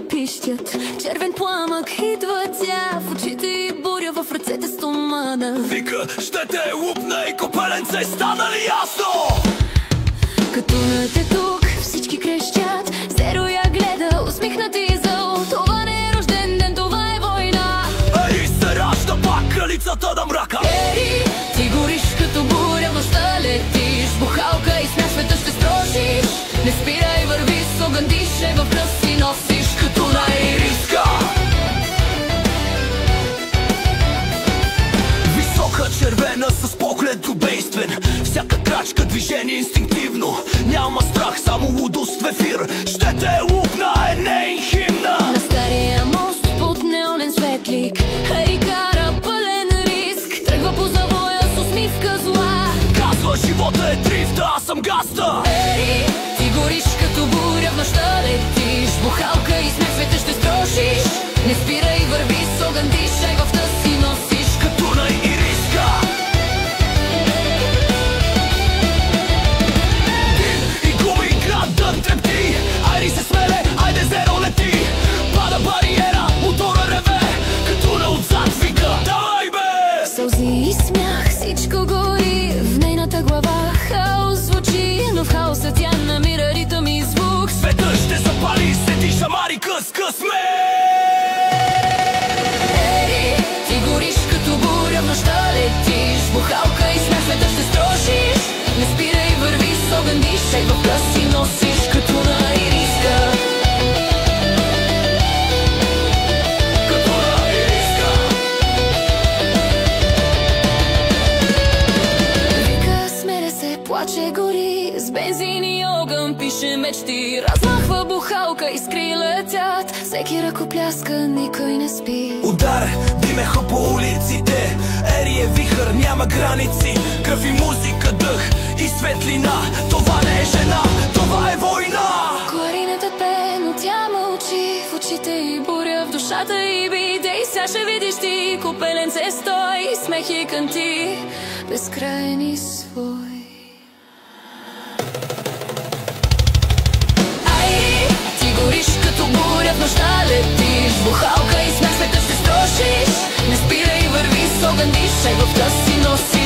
Пищят, червен пламък идва тя, в очите и буря, в ръцете стомана. Вика, ще те е лупна и копеленце, стана ли ясно? Като на те тук всички крещят, Зеро я гледа, усмихнати зъл. Това не е рожден ден, това е война. Ери се ражда пак кралицата на мрака. Ери, ти гориш като буря, в нощта летиш, бухалка и смях света ще строжиш. Не спирай, върви с огън, дишай, в кръст си носиш като на ириска. Висока червена с поглед убийствен, всяка крачка движение инстинктивно. Няма страх, само лудост в ефир. Ще те е лупна, е нейн химна. На стария мост под неонен светлик Ери кара пълен риск, тръгва по завоя с усмивка зла. Казва, живота е дрифта, аз съм газта. Ери, ти гориш като буря, в нощта летиш, бухалка и смех света ще струшиш. Не спирай, върви с огън, дишай, в тъс си носиш като на ириска. Дим и гуми, градът трепти. Айде се смеле, айде Зеро лети. Пада бариера, мотора реве, като на отзад вика, давай бе! Сълзи и смях, всичко гори в нейната глава. Хаос звучи, но в хаоса тя намира ритъм и звук. Светът ще запали, седи шамари, къс ме. Ери, ти гориш като буря, в нощта летиш, бухалка и смях света ще струшиш. Не спирай, върви с огън, дишай, в къс си носиш като на ириска. Като на ириска. Вика, смеля се, плаче, гори, с бензин и огън пише мечти. Размахва бухалка, искри летят, всеки ръкопляска, никой не спи. Удар, димеха по улиците, Ери е вихър, няма граници. Кръв и музика, дъх и светлина. Това не е жена, това е война. Кларинетът пее, но тя мълчи, в очите и буря, в душата и биде. И сега ще видиш ти, копеленце стой, смех и кънти, безкрайен и свой. Ай, ти гориш като буря, в нощта летиш, бухалка и смех света ще струшиш. Не спирай, върви с огън, дишай, в къс си носи